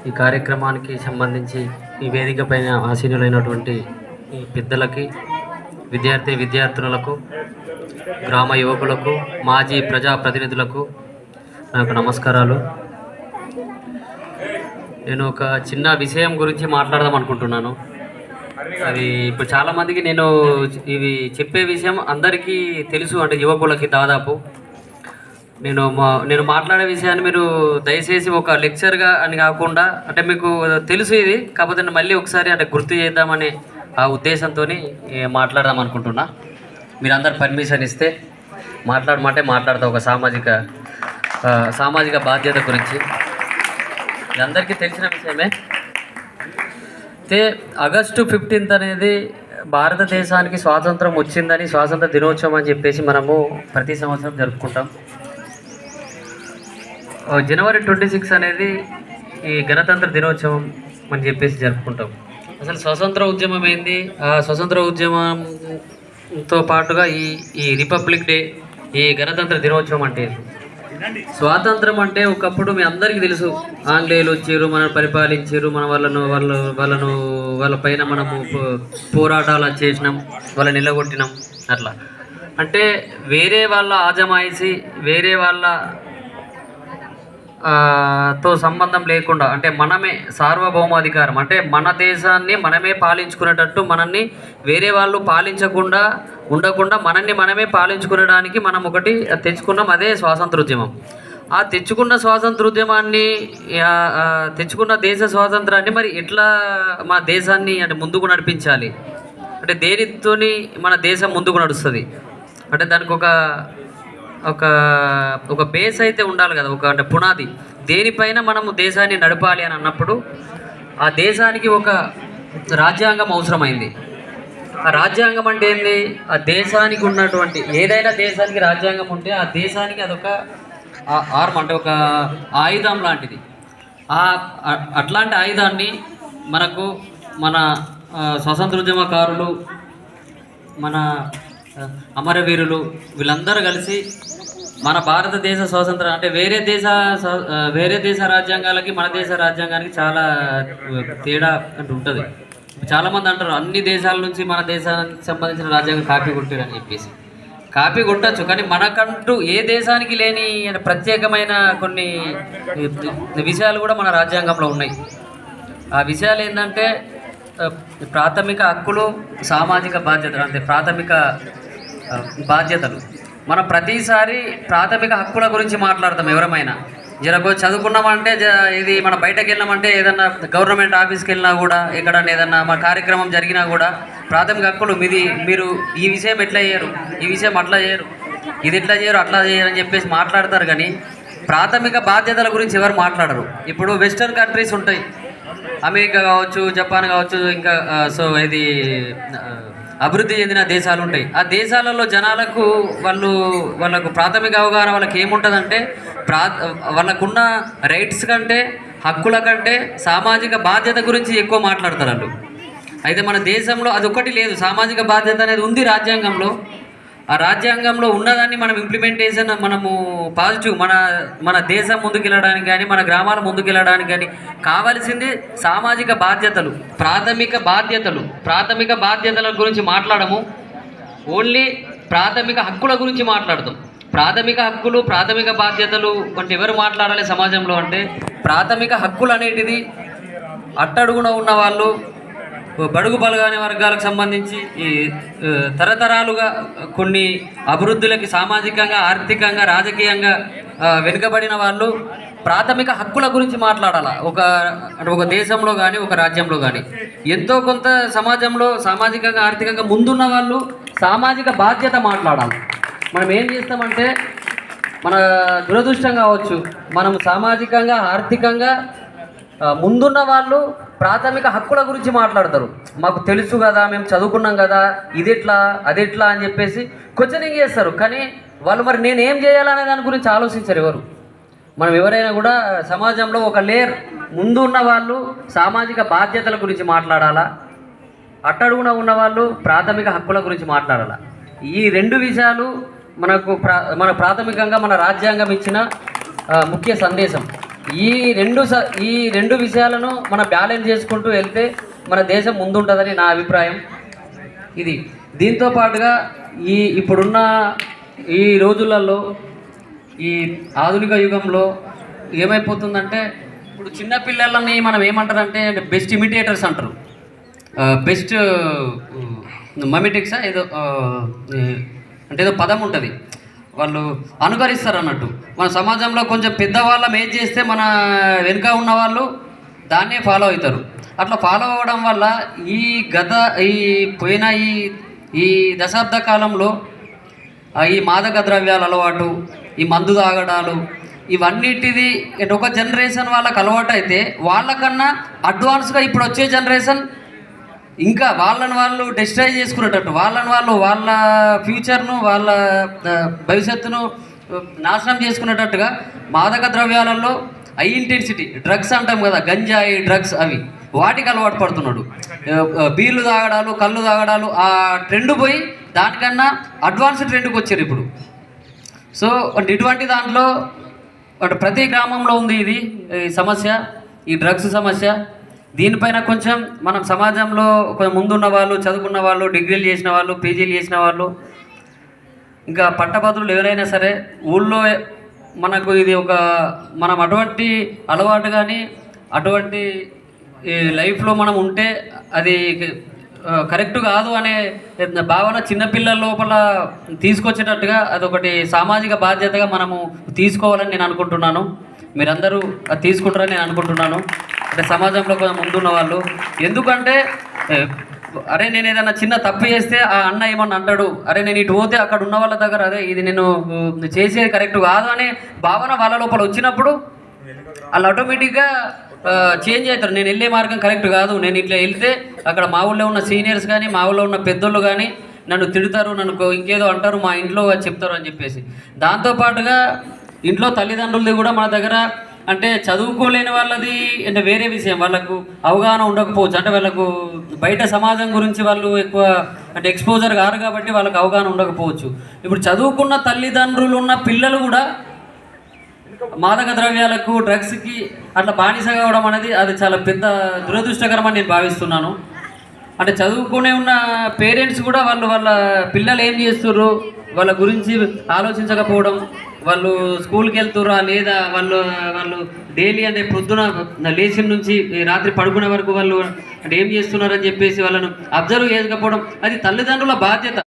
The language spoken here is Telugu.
ఈ కార్యక్రమానికి సంబంధించి ఈ వేదిక పైన ఆసీనులైనటువంటి ఈ పెద్దలకి, విద్యార్థినులకు, గ్రామ యువకులకు, మాజీ ప్రజాప్రతినిధులకు నాకు నమస్కారాలు. నేను ఒక చిన్న విషయం గురించి మాట్లాడదాం అనుకుంటున్నాను. అది ఇప్పుడు చాలామందికి ఇవి చెప్పే విషయం అందరికీ తెలుసు, అంటే యువకులకి దాదాపు. నేను మాట్లాడే విషయాన్ని మీరు దయచేసి ఒక లెక్చర్గా అని కాకుండా, అంటే మీకు తెలుసు ఇది, కాకపోతే మళ్ళీ ఒకసారి అంటే గుర్తు చేద్దామనే ఆ ఉద్దేశంతో మాట్లాడదాం అనుకుంటున్నా. మీరు అందరు పర్మిషన్ ఇస్తే మాట్లాడతా. ఒక సామాజిక బాధ్యత గురించి ఇది అందరికీ తెలిసిన విషయమే. అయితే ఆగస్టు 15 అనేది భారతదేశానికి స్వాతంత్రం వచ్చిందని, స్వాతంత్ర దినోత్సవం అని చెప్పేసి మనము ప్రతి సంవత్సరం జరుపుకుంటాం. జనవరి 26 అనేది ఈ గణతంత్ర దినోత్సవం అని చెప్పేసి జరుపుకుంటాం. అసలు స్వతంత్ర ఉద్యమం ఏంది, ఆ స్వతంత్ర ఉద్యమంతో పాటుగా ఈ రిపబ్లిక్ డే, ఈ గణతంత్ర దినోత్సవం అంటే స్వాతంత్రం అంటే ఒకప్పుడు మీ అందరికీ తెలుసు, ఆంగ్లేయులు వచ్చారు, మనల్ని పరిపాలించారు, వాళ్ళ పైన మనము పోరాటాలు చేసినాం, వాళ్ళని నిలగొట్టినాం. అట్లా అంటే వేరే వాళ్ళ ఆజమాయిషి, వేరే వాళ్ళ తో సంబంధం లేకుండా, అంటే మనమే సార్వభౌమాధికారం, అంటే మన దేశాన్ని మనమే పాలించుకునేటట్టు, మనల్ని వేరే వాళ్ళు ఉండకుండా మనల్ని మనమే పాలించుకునడానికి మనం ఒకటి తెచ్చుకున్నాం, అదే స్వాతంత్రోద్యమం. ఆ తెచ్చుకున్న స్వాతంత్రోద్యమాన్ని, తెచ్చుకున్న దేశ స్వాతంత్రాన్ని మరి ఎట్లా మన దేశాన్ని అంటే ముందుకు నడిపించాలి, అంటే దేనితోని మన దేశం ముందుకు నడుస్తుంది అంటే దానికి ఒక బేస్ అయితే ఉండాలి కదా, అంటే పునాది. దేనిపైన మనము దేశాన్ని నడపాలి అని అన్నప్పుడు ఆ దేశానికి ఒక రాజ్యాంగం అవసరమైంది. ఆ రాజ్యాంగం అంటే ఏంది, ఆ దేశానికి ఉన్నటువంటి ఏదైనా దేశానికి రాజ్యాంగం ఉంటే ఆ దేశానికి అదొక ఆర్మ్, అంటే ఒక ఆయుధం లాంటిది. అట్లాంటి ఆయుధాన్ని మన స్వతంత్రోద్యమకారులు, మన అమరవీరులు వీళ్ళందరూ కలిసి మన భారతదేశ స్వాతంత్రం, అంటే వేరే దేశ రాజ్యాంగాలకి మన దేశ రాజ్యాంగానికి చాలా తేడా అంటే ఉంటుంది. చాలామంది అంటారు అన్ని దేశాల నుంచి మన దేశానికి సంబంధించిన రాజ్యాంగం కాపీ కొట్టారని చెప్పేసి. కాపీ కొట్టచ్చు, కానీ మనకంటూ ఏ దేశానికి లేని ప్రత్యేకమైన కొన్ని విషయాలు కూడా మన రాజ్యాంగంలో ఉన్నాయి. ఆ విషయాలు ఏంటంటే ప్రాథమిక హక్కులు, సామాజిక బాధ్యతలు, అంటే ప్రాథమిక బాధ్యతలు. మనం ప్రతిసారి ప్రాథమిక హక్కుల గురించి మాట్లాడతాం. ఎవరమైనా చదువుకున్నామంటే, ఇది మనం బయటకు వెళ్ళినామంటే, ఏదన్నా గవర్నమెంట్ ఆఫీస్కి వెళ్ళినా కూడా, ఎక్కడన్నా ఏదన్నా మన కార్యక్రమం జరిగినా కూడా ప్రాథమిక హక్కులు మీరు ఈ విషయం ఎట్లా చేయరు, ఈ విషయం అట్లా చేయరు, ఇది ఎట్లా చేయరు, అట్లా చేయరు అని చెప్పేసి మాట్లాడతారు. కానీ ప్రాథమిక బాధ్యతల గురించి ఎవరు మాట్లాడరు. ఇప్పుడు వెస్టర్న్ కంట్రీస్ ఉంటాయి, అమెరికా కావచ్చు, జపాన్ కావచ్చు, ఇంకా ఇది అభివృద్ధి చెందిన దేశాలు ఉంటాయి. ఆ దేశాలలో జనాలకు వాళ్ళకు ప్రాథమిక అవగాహన వాళ్ళకి ఏముంటుందంటే, వాళ్ళకున్న రైట్స్ కంటే, హక్కుల కంటే సామాజిక బాధ్యత గురించి ఎక్కువ మాట్లాడతారు వాళ్ళు. అయితే మన దేశంలో అది ఒకటి లేదు. సామాజిక బాధ్యత అనేది ఉంది రాజ్యాంగంలో. ఆ రాజ్యాంగంలో ఉన్నదాన్ని మనం ఇంప్లిమెంటేషన్, మనము పాజిటివ్ మన దేశం ముందుకెళ్ళడానికి కానీ, మన గ్రామాల ముందుకెళ్ళడానికి కానీ కావాల్సింది సామాజిక బాధ్యతలు, ప్రాథమిక బాధ్యతల గురించి మాట్లాడము. ఓన్లీ ప్రాథమిక హక్కుల గురించి మాట్లాడతాం. ప్రాథమిక హక్కులు, ప్రాథమిక బాధ్యతలు అంటే ఎవరు మాట్లాడాలి సమాజంలో అంటే, ప్రాథమిక హక్కులు అనేటిది అట్టడుగున ఉన్న వాళ్ళు, బడుగు బలగాని వర్గాలకు సంబంధించి ఈ తరతరాలుగా కొన్ని అభివృద్ధులకి సామాజికంగా, ఆర్థికంగా, రాజకీయంగా వెనుకబడిన వాళ్ళు ప్రాథమిక హక్కుల గురించి మాట్లాడాలి. ఒక దేశంలో కానీ, ఒక రాజ్యంలో కానీ. ఎంతో కొంత సమాజంలో సామాజికంగా, ఆర్థికంగా ముందున్న వాళ్ళు సామాజిక బాధ్యత మాట్లాడాలి. మనం ఏం చేస్తామంటే, మన దురదృష్టం కావచ్చు, మనం సామాజికంగా, ఆర్థికంగా ముందున్న వాళ్ళు ప్రాథమిక హక్కుల గురించి మాట్లాడతారు. మాకు తెలుసు కదా, మేము చదువుకున్నాం కదా, ఇదెట్లా అదెట్లా అని చెప్పేసి క్వశ్చనింగ్ చేస్తారు. కానీ వాళ్ళు మరి నేనేం చేయాలనే దాని గురించి ఆలోచించరు ఎవరు. మనం ఎవరైనా కూడా సమాజంలో ఒక లేయర్ ముందు ఉన్న వాళ్ళు సామాజిక బాధ్యతల గురించి మాట్లాడాలా, అట్టడుగున ఉన్నవాళ్ళు ప్రాథమిక హక్కుల గురించి మాట్లాడాలా. ఈ రెండు విషయాలు మన ప్రాథమికంగా మన రాజ్యాంగం ఇచ్చిన ముఖ్య సందేశం. ఈ రెండు విషయాలను మనం బ్యాలెన్స్ చేసుకుంటూ వెళ్తే మన దేశం ముందుంటుందని నా అభిప్రాయం. ఇది దీంతో పాటుగా ఇప్పుడున్న ఈ రోజులలో ఈ ఆధునిక యుగంలో ఏమైపోతుందంటే ఇప్పుడు చిన్న పిల్లలని మనం ఏమంటారంటే బెస్ట్ ఇమిటేటర్స్ అంటారు. బెస్ట్ మమిటిక్సా ఏదో అంటే ఏదో పదం ఉంటుంది, వాళ్ళు అనుకరిస్తారు అన్నట్టు. మన సమాజంలో కొంచెం పెద్దవాళ్ళం ఏం చేస్తే మన వెనుక ఉన్న వాళ్ళు దాన్నే ఫాలో అవుతారు. అట్లా ఫాలో అవ్వడం వల్ల ఈ పోయిన ఈ దశాబ్ద కాలంలో ఈ మాదక ద్రవ్యాల అలవాటు, ఈ మందు తాగడాలు, ఇవన్నిటిది ఒక జనరేషన్ వాళ్ళకి అలవాటు అయితే వాళ్ళకన్నా అడ్వాన్స్గా ఇప్పుడు వచ్చే జనరేషన్ ఇంకా వాళ్ళని వాళ్ళు డిస్ట్రాయ్ చేసుకునేటట్టు, వాళ్ళ ఫ్యూచర్ను, వాళ్ళ భవిష్యత్తును నాశనం చేసుకునేటట్టుగా మాదక ద్రవ్యాలలో హై ఇంటెన్సిటీ డ్రగ్స్ అంటాం కదా, గంజాయి డ్రగ్స్, అవి వాటికి అలవాటు పడుతున్నాడు. బీర్లు తాగడాలు, కళ్ళు తాగడాలు, ఆ ట్రెండ్ పోయి దానికన్నా అడ్వాన్స్ ట్రెండ్కి వచ్చారు ఇప్పుడు. సో అంటే ఇటువంటి దాంట్లో అంటే ప్రతి గ్రామంలో ఉంది ఈ సమస్య, ఈ డ్రగ్స్ సమస్య. దీనిపైన కొంచెం మనం సమాజంలో కొంచెం ముందున్న వాళ్ళు, చదువుకున్న వాళ్ళు, డిగ్రీలు చేసిన వాళ్ళు, పీజీలు చేసిన వాళ్ళు, ఇంకా పట్టభద్రులు ఎవరైనా సరే ఊళ్ళో మనకు ఇది మనం అటువంటి అలవాటు కానీ అటువంటి లైఫ్లో మనం ఉంటే అది కరెక్ట్ కాదు అనే భావన చిన్నపిల్లల లోపల తీసుకొచ్చేటట్టుగా అదొకటి సామాజిక బాధ్యతగా మనము తీసుకోవాలని నేను అనుకుంటున్నాను. మీరందరూ అది తీసుకుంటారని నేను అనుకుంటున్నాను. అంటే సమాజంలో కొంచెం ముందున్న వాళ్ళు, ఎందుకంటే అరే నేను ఏదైనా చిన్న తప్పు చేస్తే ఆ అన్న ఏమన్నా అంటాడు, అరే నేను ఇటు పోతే అక్కడ ఉన్న వాళ్ళ దగ్గర అదే ఇది నేను చేసేది కరెక్ట్ కాదు అనే భావన వాళ్ళ లోపల వచ్చినప్పుడు వాళ్ళు ఆటోమేటిక్గా చేంజ్ అవుతారు. నేను వెళ్ళే మార్గం కరెక్ట్ కాదు, నేను ఇట్లా వెళ్తే అక్కడ మా ఊళ్ళో ఉన్న సీనియర్స్ కానీ మా ఊళ్ళో ఉన్న పెద్దోళ్ళు కానీ నన్ను తిడతారు, నన్ను ఇంకేదో అంటారు, మా ఇంట్లో చెప్తారు అని చెప్పేసి. దాంతోపాటుగా ఇంట్లో తల్లిదండ్రులది కూడా మన దగ్గర అంటే చదువుకోలేని వాళ్ళది అంటే వేరే విషయం, వాళ్ళకు అవగాహన ఉండకపోవచ్చు. అంటే వాళ్ళకు బయట సమాజం గురించి వాళ్ళు ఎక్కువ అంటే ఎక్స్పోజర్ కారు కాబట్టి వాళ్ళకు అవగాహన ఉండకపోవచ్చు. ఇప్పుడు చదువుకున్న తల్లిదండ్రులు ఉన్న పిల్లలు కూడా మాదక ద్రవ్యాలకు, డ్రగ్స్కి అట్లా బానిస కావడం అనేది అది చాలా పెద్ద దురదృష్టకరమని నేను భావిస్తున్నాను. అంటే చదువుకునే ఉన్న పేరెంట్స్ కూడా వాళ్ళ పిల్లలు ఏం చేస్తుర్రు వాళ్ళ గురించి ఆలోచించకపోవడం, వాళ్ళు స్కూల్కి వెళ్తుర్రా లేదా వాళ్ళు డైలీ అంటే పొద్దున లేచిన నుంచి రాత్రి పడుకునే వరకు వాళ్ళు అంటే ఏం చేస్తున్నారని చెప్పేసి వాళ్ళను అబ్జర్వ్ చేయకపోవడం, అది తల్లిదండ్రుల బాధ్యత.